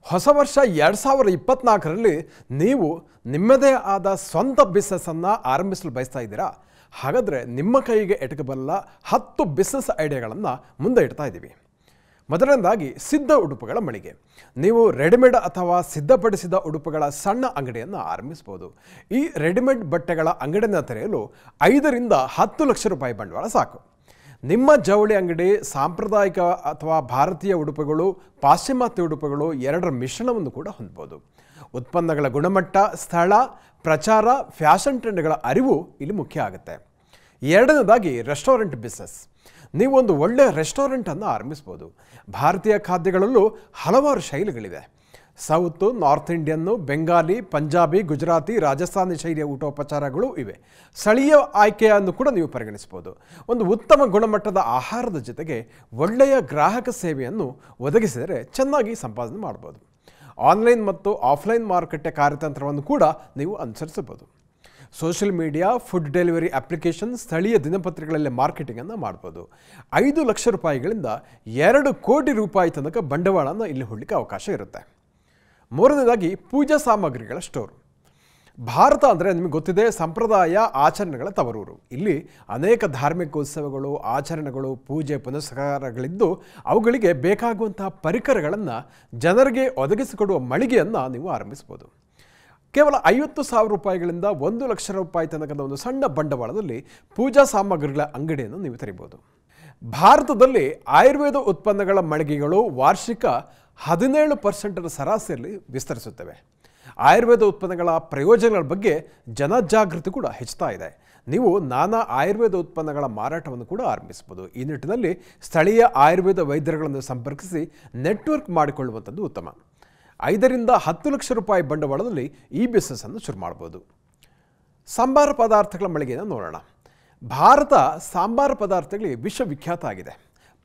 ಹೊಸ ವರ್ಷ 2024ರಲ್ಲಿ ನೀವು ನಿಮ್ಮದೇ ಆದ ಸ್ವಂತ ಬಿಸ್ನೆಸ್ ಅನ್ನು ಆರಂಭಿಸಲು ಬಯಸ್ತಾ ಇದ್ದೀರಾ? ಹಾಗಾದರೆ ನಿಮ್ಮ ಕೈಗೆ ಎಟಕಬಲ್ಲ 10 ಬಿಸ್ನೆಸ್ ಐಡಿಯಾಗಳನ್ನು ಮುಂದೆ ಇಡ್ತಾ ಇದ್ದೀವಿ. ಮೊದಲನೇದಾಗಿ ಸಿದ್ಧ ಉಡುಪುಗಳ ಮಳಿಗೆ. ನೀವು ರೆಡಿಮೇಡ್ ಅಥವಾ ಸಿದ್ಧಪಡಿಸಿದ ಉಡುಪುಗಳ ಸಣ್ಣ ಅಂಗಡಿಯನ್ನು ಆರಂಭಿಸಬಹುದು. ಈ ರೆಡಿಮೇಡ್ ಬಟ್ಟೆಗಳ ಅಂಗಡಿಯನ್ನು ತೆರೆಯಲು 5 ರಿಂದ 10 ಲಕ್ಷ ರೂಪಾಯಿ ಬಂಡವಾಳ ಸಾಕು. ನಿಮ್ಮ ಜವಳಿ ಅಂಗಡಿ ಸಾಂಪ್ರದಾಯಿಕ ಅಥವಾ ಭಾರತೀಯ ಉಡುಪುಗಳು, ಪಾಶ್ಚಿಮಾತ್ಯ ಉಡುಪುಗಳು ಎರಡರ ಮಿಶ್ರಣವನ್ನು ಕೂಡ ಹೊಂದಬಹುದು. ಉತ್ಪನ್ನಗಳ ಗುಣಮಟ್ಟ, ಸ್ಥಳ, ಪ್ರಚಾರ, ಫ್ಯಾಷನ್ ಟ್ರೆಂಡ್ಗಳ ಅರಿವು ಇಲ್ಲಿ ಮುಖ್ಯ ಆಗುತ್ತೆ. ಎರಡನೇದಾಗಿ ರೆಸ್ಟೋರೆಂಟ್ ಬಿಸ್ನೆಸ್. ನೀವು ಒಂದು ಒಳ್ಳೆಯ ರೆಸ್ಟೋರೆಂಟನ್ನು ಆರಂಭಿಸ್ಬೋದು. ಭಾರತೀಯ ಖಾದ್ಯಗಳಲ್ಲೂ ಹಲವಾರು ಶೈಲಿಗಳಿವೆ. ಸೌತು, ನಾರ್ತ್ ಇಂಡಿಯನ್ನು, ಬೆಂಗಾಲಿ, ಪಂಜಾಬಿ, ಗುಜರಾತಿ, ರಾಜಸ್ಥಾನಿ ಶೈಲಿಯ ಊಟೋಪಚಾರಗಳು ಇವೆ. ಸ್ಥಳೀಯ ಆಯ್ಕೆಯನ್ನು ಕೂಡ ನೀವು ಪರಿಗಣಿಸಬಹುದು. ಒಂದು ಉತ್ತಮ ಗುಣಮಟ್ಟದ ಆಹಾರದ ಜೊತೆಗೆ ಒಳ್ಳೆಯ ಗ್ರಾಹಕ ಸೇವೆಯನ್ನು ಒದಗಿಸಿದರೆ ಚೆನ್ನಾಗಿ ಸಂಪಾದನೆ ಮಾಡ್ಬೋದು. ಆನ್ಲೈನ್ ಮತ್ತು ಆಫ್ಲೈನ್ ಮಾರುಕಟ್ಟೆ ಕಾರ್ಯತಂತ್ರವನ್ನು ಕೂಡ ನೀವು ಅನುಸರಿಸಬಹುದು. Social media, food delivery application, ಸ್ಥಳೀಯ ದಿನಪತ್ರಿಕೆಗಳಲ್ಲಿ ಮಾರ್ಕೆಟಿಂಗನ್ನು ಮಾಡ್ಬೋದು. 5 ಲಕ್ಷ ರೂಪಾಯಿಗಳಿಂದ 2 ಕೋಟಿ ರೂಪಾಯಿ ತನಕ ಬಂಡವಾಳನ ಇಲ್ಲಿ ಹೂಡಲಿಕ್ಕೆ ಅವಕಾಶ ಇರುತ್ತೆ. ಮೂರನೇದಾಗಿ ಪೂಜಾ ಸಾಮಗ್ರಿಗಳ ಸ್ಟೋರ್. ಭಾರತ ಅಂದರೆ ನಿಮಗೆ ಗೊತ್ತಿದೆ, ಸಂಪ್ರದಾಯ ಆಚರಣೆಗಳ ತವರೂರು. ಇಲ್ಲಿ ಅನೇಕ ಧಾರ್ಮಿಕ ಉತ್ಸವಗಳು, ಆಚರಣೆಗಳು, ಪೂಜೆ ಪುನಸ್ಕಾರಗಳಿದ್ದು ಅವುಗಳಿಗೆ ಬೇಕಾಗುವಂತಹ ಪರಿಕರಗಳನ್ನು ಜನರಿಗೆ ಒದಗಿಸಿಕೊಡುವ ಮಳಿಗೆಯನ್ನು ನೀವು ಆರಂಭಿಸ್ಬೋದು. ಕೇವಲ 50,000 ರೂಪಾಯಿಗಳಿಂದ 1 ಲಕ್ಷ ರೂಪಾಯಿ ತನಕದ ಒಂದು ಸಣ್ಣ ಬಂಡವಾಳದಲ್ಲಿ ಪೂಜಾ ಸಾಮಗ್ರಿಗಳ ಅಂಗಡಿಯನ್ನು ನೀವು ತೆರೀಬೋದು. ಭಾರತದಲ್ಲಿ ಆಯುರ್ವೇದ ಉತ್ಪನ್ನಗಳ ಮಳಿಗೆಗಳು ವಾರ್ಷಿಕ 17% ಸರಾಸರಿಯಲ್ಲಿ ವಿಸ್ತರಿಸುತ್ತವೆ. ಆಯುರ್ವೇದ ಉತ್ಪನ್ನಗಳ ಪ್ರಯೋಜನಗಳ ಬಗ್ಗೆ ಜನಜಾಗೃತಿ ಕೂಡ ಹೆಚ್ಚುತ್ತಾ ಇದೆ. ನೀವು ನಾನಾ ಆಯುರ್ವೇದ ಉತ್ಪನ್ನಗಳ ಮಾರಾಟವನ್ನು ಕೂಡ ಆರಂಭಿಸಬಹುದು. ಈ ನಿಟ್ಟಿನಲ್ಲಿ ಸ್ಥಳೀಯ ಆಯುರ್ವೇದ ವೈದ್ಯರುಗಳನ್ನು ಸಂಪರ್ಕಿಸಿ ನೆಟ್ವರ್ಕ್ ಮಾಡಿಕೊಳ್ಳುವಂಥದ್ದು ಉತ್ತಮ. 5 ರಿಂದ 10 ಲಕ್ಷ ರೂಪಾಯಿ ಬಂಡವಾಳದಲ್ಲಿ ಈ ಬಿಸ್ನೆಸ್ಸನ್ನು ಶುರು ಮಾಡ್ಬೋದು. ಸಾಂಬಾರ ಪದಾರ್ಥಗಳ ಮಳಿಗೆಯನ್ನು ನೋಡೋಣ. ಭಾರತ ಸಾಂಬಾರ ಪದಾರ್ಥಗಳಿಗೆ ವಿಶ್ವವಿಖ್ಯಾತ ಆಗಿದೆ.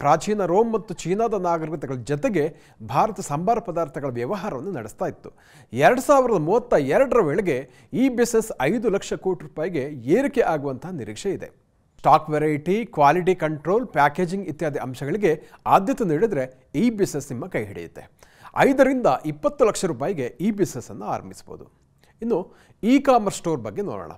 ಪ್ರಾಚೀನ ರೋಮ್ ಮತ್ತು ಚೀನಾದ ನಾಗರಿಕತೆಗಳ ಜೊತೆಗೆ ಭಾರತ ಸಾಂಬಾರ ಪದಾರ್ಥಗಳ ವ್ಯವಹಾರವನ್ನು ನಡೆಸ್ತಾ ಇತ್ತು. 2032ರ ವೇಳೆಗೆ ಈ ಬಿಸ್ನೆಸ್ 5 ಲಕ್ಷ ಕೋಟಿ ರೂಪಾಯಿಗೆ ಏರಿಕೆ ಆಗುವಂತಹ ನಿರೀಕ್ಷೆ ಇದೆ. Stock variety, quality control, packaging ಇತ್ಯಾದಿ ಅಂಶಗಳಿಗೆ ಆದ್ಯತೆ ನೀಡಿದರೆ ಈ ಬಿಸ್ನೆಸ್ ನಿಮ್ಮ ಕೈ ಹಿಡಿಯುತ್ತೆ. 5 ರಿಂದ 20 ಲಕ್ಷ ರೂಪಾಯಿಗೆ ಈ ಬಿಸ್ನೆಸ್ಸನ್ನು ಆರಂಭಿಸ್ಬೋದು. ಇನ್ನು ಇ ಕಾಮರ್ಸ್ ಸ್ಟೋರ್ ಬಗ್ಗೆ ನೋಡೋಣ.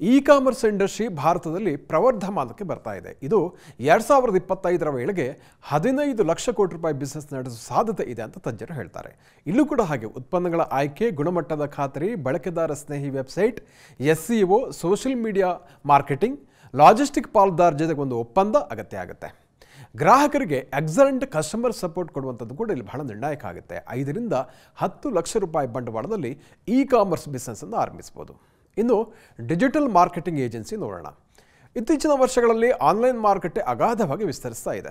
ಇ ಕಾಮರ್ಸ್ ಇಂಡಸ್ಟ್ರಿ ಭಾರತದಲ್ಲಿ ಪ್ರವರ್ಧಮಾನಕ್ಕೆ ಬರ್ತಾ ಇದೆ. ಇದು 2025ರ ವೇಳೆಗೆ 15 ಲಕ್ಷ ಕೋಟಿ ರೂಪಾಯಿ ಬಿಸ್ನೆಸ್ ನಡೆಸುವ ಸಾಧ್ಯತೆ ಇದೆ ಅಂತ ತಜ್ಞರು ಹೇಳ್ತಾರೆ. ಇಲ್ಲೂ ಕೂಡ ಹಾಗೆ ಉತ್ಪನ್ನಗಳ ಆಯ್ಕೆ, ಗುಣಮಟ್ಟದ ಖಾತರಿ, ಬಳಕೆದಾರ ಸ್ನೇಹಿ website, SEO, social media marketing, logistic ಪಾಲುದಾರ ಜೊತೆಗೆ ಒಂದು ಒಪ್ಪಂದ ಅಗತ್ಯ ಆಗುತ್ತೆ. ಗ್ರಾಹಕರಿಗೆ ಎಕ್ಸಲೆಂಟ್ ಕಸ್ಟಮರ್ ಸಪೋರ್ಟ್ ಕೊಡುವಂಥದ್ದು ಕೂಡ ಇಲ್ಲಿ ಬಹಳ ನಿರ್ಣಾಯಕ ಆಗುತ್ತೆ. 5 ರಿಂದ 10 ಲಕ್ಷ ರೂಪಾಯಿ ಬಂಡವಾಳದಲ್ಲಿ ಇ ಕಾಮರ್ಸ್ ಬಿಸ್ನೆಸ್ಸನ್ನು ಆರಂಭಿಸ್ಬೋದು. ಇನ್ನು ಡಿಜಿಟಲ್ ಮಾರ್ಕೆಟಿಂಗ್ ಏಜೆನ್ಸಿ ನೋಡೋಣ. ಇತ್ತೀಚಿನ ವರ್ಷಗಳಲ್ಲಿ ಆನ್ಲೈನ್ ಮಾರುಕಟ್ಟೆ ಅಗಾಧವಾಗಿ ವಿಸ್ತರಿಸ್ತಾ ಇದೆ.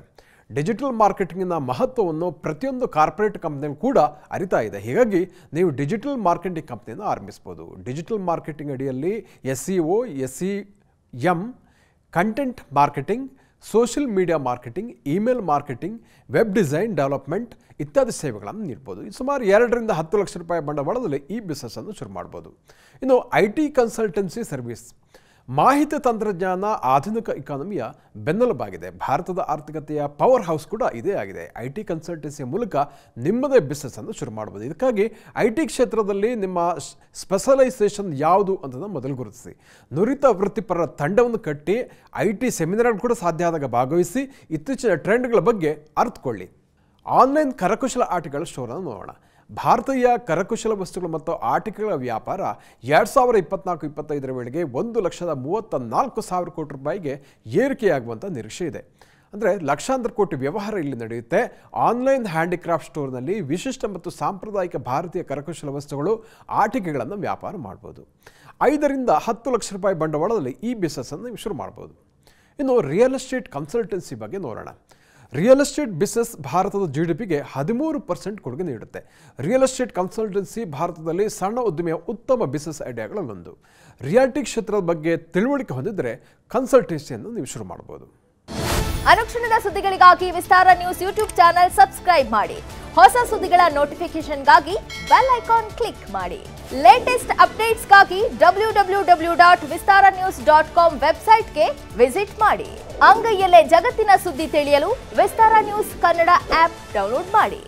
ಡಿಜಿಟಲ್ ಮಾರ್ಕೆಟಿಂಗಿನ ಮಹತ್ವವನ್ನು ಪ್ರತಿಯೊಂದು ಕಾರ್ಪೊರೇಟ್ ಕಂಪ್ನಿಗಳು ಕೂಡ ಅರಿತಾ ಇದೆ. ಹೀಗಾಗಿ ನೀವು ಡಿಜಿಟಲ್ ಮಾರ್ಕೆಟಿಂಗ್ ಕಂಪ್ನಿಯನ್ನು ಆರಂಭಿಸ್ಬೋದು. ಡಿಜಿಟಲ್ ಮಾರ್ಕೆಟಿಂಗ್ ಅಡಿಯಲ್ಲಿ SEO, SEM, content marketing, social media marketing, email marketing, web design development ಇತ್ಯಾದಿ ಸೇವೆಗಳನ್ನು ನೀಡ್ಬೋದು. ಸುಮಾರು 2 ರಿಂದ 10 ಲಕ್ಷ ರೂಪಾಯಿ ಬಂಡವಾಳದಲ್ಲಿ ಈ ಬಿಸ್ನೆಸ್ಸನ್ನು ಶುರು ಮಾಡ್ಬೋದು. ಇನ್ನು IT ಕನ್ಸಲ್ಟೆನ್ಸಿ ಸರ್ವಿಸ್. ಮಾಹಿತಿ ತಂತ್ರಜ್ಞಾನ ಆಧುನಿಕ ಇಕಾನಮಿಯ ಬೆನ್ನೆಲುಬಾಗಿದೆ. ಭಾರತದ ಆರ್ಥಿಕತೆಯ ಪವರ್ ಹೌಸ್ ಕೂಡ ಇದೇ ಆಗಿದೆ. IT ಕನ್ಸಲ್ಟೆನ್ಸಿಯ ಮೂಲಕ ನಿಮ್ಮದೇ ಬಿಸ್ನೆಸ್ಸನ್ನು ಶುರು ಮಾಡ್ಬೋದು. ಇದಕ್ಕಾಗಿ IT ಕ್ಷೇತ್ರದಲ್ಲಿ ನಿಮ್ಮ ಸ್ಪೆಷಲೈಸೇಷನ್ ಯಾವುದು ಅಂತ ಮೊದಲು ಗುರುತಿಸಿ. ನುರಿತ ವೃತ್ತಿಪರರ ತಂಡವನ್ನು ಕಟ್ಟಿ IT ಸೆಮಿನಾರ್ಗಳು ಕೂಡ ಸಾಧ್ಯ ಆದಾಗ ಭಾಗವಹಿಸಿ ಇತ್ತೀಚಿನ ಟ್ರೆಂಡ್ಗಳ ಬಗ್ಗೆ ಅರ್ಥಕೊಳ್ಳಿ. ಆನ್ಲೈನ್ ಕರಕುಶಲ ಆಟಿಕೆಗಳ ಸ್ಟೋರನ್ನು ನೋಡೋಣ. ಭಾರತೀಯ ಕರಕುಶಲ ವಸ್ತುಗಳು ಮತ್ತು ಆಟಿಕೆಗಳ ವ್ಯಾಪಾರ 2024-25ರ ವೇಳೆಗೆ 1,34,000 ಕೋಟಿ ರೂಪಾಯಿಗೆ ಏರಿಕೆಯಾಗುವಂಥ ನಿರೀಕ್ಷೆ ಇದೆ. ಅಂದರೆ ಲಕ್ಷಾಂತರ ಕೋಟಿ ವ್ಯವಹಾರ ಇಲ್ಲಿ ನಡೆಯುತ್ತೆ. ಆನ್ಲೈನ್ ಹ್ಯಾಂಡಿಕ್ರಾಫ್ಟ್ ಸ್ಟೋರ್ನಲ್ಲಿ ವಿಶಿಷ್ಟ ಮತ್ತು ಸಾಂಪ್ರದಾಯಿಕ ಭಾರತೀಯ ಕರಕುಶಲ ವಸ್ತುಗಳು, ಆಟಿಕೆಗಳನ್ನು ವ್ಯಾಪಾರ ಮಾಡ್ಬೋದು. 5 ರಿಂದ 10 ಲಕ್ಷ ರೂಪಾಯಿ ಬಂಡವಾಳದಲ್ಲಿ ಈ ಬಿಸ್ನೆಸ್ಸನ್ನು ಶುರು ಮಾಡ್ಬೋದು. ಇನ್ನು ರಿಯಲ್ ಎಸ್ಟೇಟ್ ಕನ್ಸಲ್ಟೆನ್ಸಿ ಬಗ್ಗೆ ನೋಡೋಣ. ರಿಯಲ್ ಎಸ್ಟೇಟ್ ಬಿಸ್ನೆಸ್ ಭಾರತದ GDPಗೆ 13% ಕೊಡುಗೆ ನೀಡುತ್ತೆ. ರಿಯಲ್ ಎಸ್ಟೇಟ್ ಕನ್ಸಲ್ಟೆನ್ಸಿ ಭಾರತದಲ್ಲಿ ಸಣ್ಣ ಉದ್ದಿಮೆಯ ಉತ್ತಮ ಬಿಸ್ನೆಸ್ ಐಡಿಯಾಗಳಲ್ಲೊಂದು. ರಿಯಾಲಿಟಿ ಕ್ಷೇತ್ರದ ಬಗ್ಗೆ ತಿಳುವಳಿಕೆ ಹೊಂದಿದರೆ ಕನ್ಸಲ್ಟೆನ್ಸಿಯನ್ನು ನೀವು ಶುರು ಮಾಡಬಹುದು. ಅನುಕ್ಷಣದ ಸುದ್ದಿಗಳಿಗಾಗಿ ವಿಸ್ತಾರ ನ್ಯೂಸ್ ಯೂಟ್ಯೂಬ್ ಚಾನೆಲ್ ಸಬ್ಸ್ಕ್ರೈಬ್ ಮಾಡಿ. ಹೊಸ ಸುದ್ದಿಗಳ ನೋಟಿಫಿಕೇಶನ್ಗಾಗಿ ಬೆಲ್ ಐಕಾನ್ ಕ್ಲಿಕ್ ಮಾಡಿ. ಲೇಟೆಸ್ಟ್ ಅಪ್ಡೇಟ್ಸ್ಗಾಗಿ www.vistaranews.com ವೆಬ್ಸೈಟ್ಗೆ ವಿಸಿಟ್ ಮಾಡಿ. ಅಂಗೈಯಲ್ಲೇ ಜಗತ್ತಿನ ಸುದ್ದಿ ತಿಳಿಯಲು ವಿಸ್ತಾರ ನ್ಯೂಸ್ ಕನ್ನಡ ಆಪ್ ಡೌನ್ಲೋಡ್ ಮಾಡಿ.